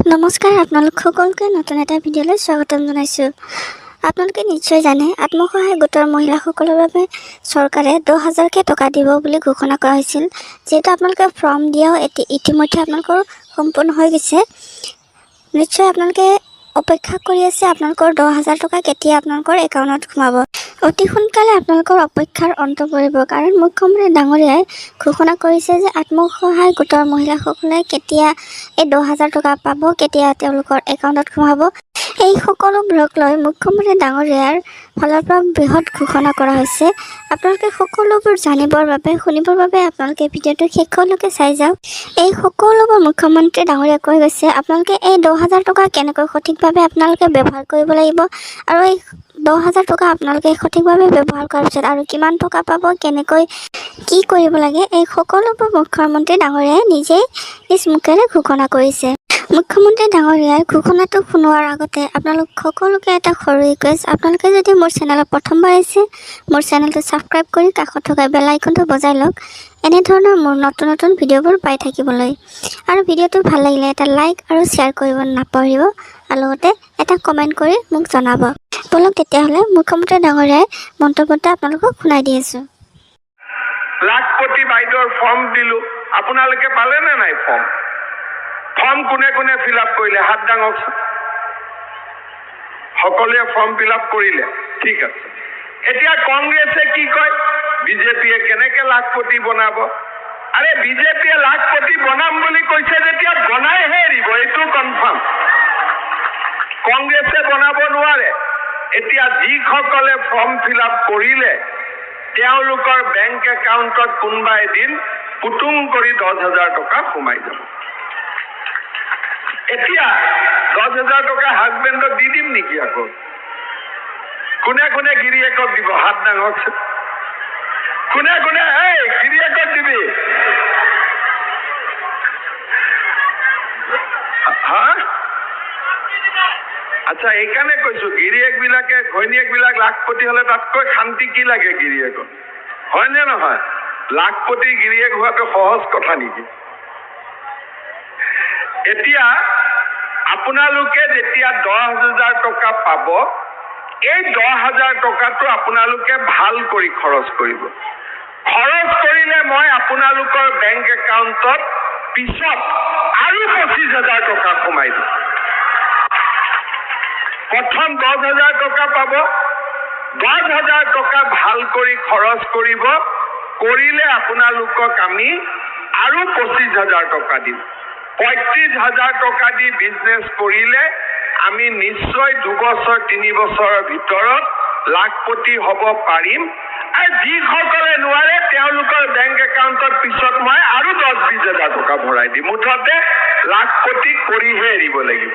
নমস্কাৰ, আপোনালোক সকলোকে নতুন এটা ভিডিঅ'লৈ স্বাগতম জনাইছোঁ। আপোনালোকে নিশ্চয় জানে আত্মসহায়ক গোটৰ মহিলাসকলৰ বাবে চৰকাৰে 10,000কৈ টকা দিব বুলি ঘোষণা কৰা হৈছিল। যিহেতু আপোনালোকে ফৰ্ম দিয়াও ইতিমধ্যে আপোনালোকৰ সম্পূৰ্ণ হৈ গৈছে। নিশ্চয় আপোনালোকে অপেক্ষা কৰি আছে আপোনালোকৰ 10,000 টকা কেতিয়া আপোনালোকৰ একাউণ্টত সোমাব। অতি সোনকালে আপোনালোকৰ অপেক্ষাৰ অন্ত পৰিব, কাৰণ মুখ্যমন্ত্ৰী ডাঙৰীয়াই ঘোষণা কৰিছে যে আত্মসহায়ক গোটৰ মহিলাসকলে কেতিয়া এই 10,000 টকা পাব, কেতিয়া তেওঁলোকৰ একাউণ্টত সোমাব। এই সকলোবোৰক লৈ মুখ্যমন্ত্ৰী ডাঙৰীয়াৰ ফালৰ পৰা বৃহৎ ঘোষণা কৰা হৈছে। আপোনালোকে সকলোবোৰ জানিবৰ বাবে শুনিবৰ বাবে আপোনালোকে ভিডিঅ'টো শেষলৈকে চাই যাওক। এই সকলোবোৰ মুখ্যমন্ত্ৰী ডাঙৰীয়াই কৈ গৈছে আপোনালোকে এই 10,000 টকা কেনেকৈ সঠিকভাৱে আপোনালোকে ব্যৱহাৰ কৰিব লাগিব, আৰু এই 10,000 টকা আপোনালোকে সঠিকভাৱে ব্যৱহাৰ কৰাৰ পিছত আৰু কিমান টকা পাব, কেনেকৈ কি কৰিব লাগে, এই সকলোবোৰ মুখ্যমন্ত্ৰী ডাঙৰীয়াই নিজেই নিজ মুখেৰে ঘোষণা কৰিছে। মুখ্যমন্ত্ৰী ডাঙৰীয়াই ঘোষণাটো শুনোৱাৰ আগতে আপোনালোক সকলোকে এটা সৰু ৰিকুৱেষ্ট, আপোনালোকে যদি মোৰ চেনেলত প্ৰথমবাৰ আহিছে মোৰ চেনেলটো ছাবস্ক্ৰাইব কৰি কাষত থকা বেল আইকনটো বজাই লওক, এনেধৰণৰ মোৰ নতুন নতুন ভিডিঅ'বোৰ পাই থাকিবলৈ। আৰু ভিডিঅ'টো ভাল লাগিলে এটা লাইক আৰু শ্বেয়াৰ কৰিব নাপাহৰিব, আৰু লগতে এটা কমেণ্ট কৰি মোক জনাব। বলক তেতিয়াহ'লে মুখ্যমন্ত্ৰী ডাঙৰীয়াই মন্তব্যটো আপোনালোকক শুনাই দি আছোঁ। লাখপতি বাইদেউৰ ফৰ্ম দিলোঁ, আপোনালোকে পালেনে নাই? ফৰ্ম কোনে কোনে ফিল আপ কৰিলে হাত দাঙকচোন। সকলোৱে ফৰ্ম ফিল আপ কৰিলে, ঠিক আছে। এতিয়া কংগ্ৰেছে কি কয়, বিজেপিয়ে কেনেকে লাখপতি বনাব? আৰে বিজেপিয়ে লাখপতি বনাম বুলি কৈছে যেতিয়া বনাইহে এৰিব, এইটো কনফাৰ্ম। কংগ্ৰেছে বনাব নোৱাৰে। এতিয়া যিসকলে ফৰ্ম ফিল আপ কৰিলে তেওঁলোকৰ বেংক একাউণ্টত কোনোবা এদিন পুতুং কৰি 10,000 টকা সোমাই যাব। এতিয়া 10,000 টকা হাজবেণ্ডক দি দিম নেকি? আকৌ কোনে কোনে গিৰিয়েকক দিব হাত দাঙকচোন। কোনে কোনে গিৰিয়েকক দিবি? হা? আচ্ছা, এইকাৰণে কৈছো গিৰিয়েক বিলাকে ঘৈণীয়েক বিলাক লাখপতি হলে তাতকৈ শান্তি কি লাগে গিৰিয়েকক, হয়নে নহয়? লাখপতি গিৰিয়েক হোৱাটো সহজ কথা নেকি? এতিয়া আপোনালোকে যেতিয়া 10,000 টকা পাব, এই 10,000 টকাটো আপোনালোকে ভাল কৰি খৰচ কৰিব। খৰচ কৰিলে মই আপোনালোকৰ বেংক একাউণ্টত পিছত আৰু 25,000 টকা সোমাই দিম। প্ৰথম 10,000 টকা পাব, 10,000 টকা ভাল কৰি খৰচ কৰিব, কৰিলে আপোনালোকক আমি আৰু 25,000 টকা দিম। 35,000 টকা দি বিজনেছ কৰিলে আমি নিশ্চয় 2 বছৰ 3 বছৰৰ ভিতৰত লাখপতি হ'ব পাৰিম। আৰু যিসকলে নোৱাৰে তেওঁলোকৰ বেংক একাউণ্টত পিছত মই আৰু 10-20,000 টকা ভৰাই দিম। মুঠতে লাখপতি কৰিহে এৰিব লাগিব।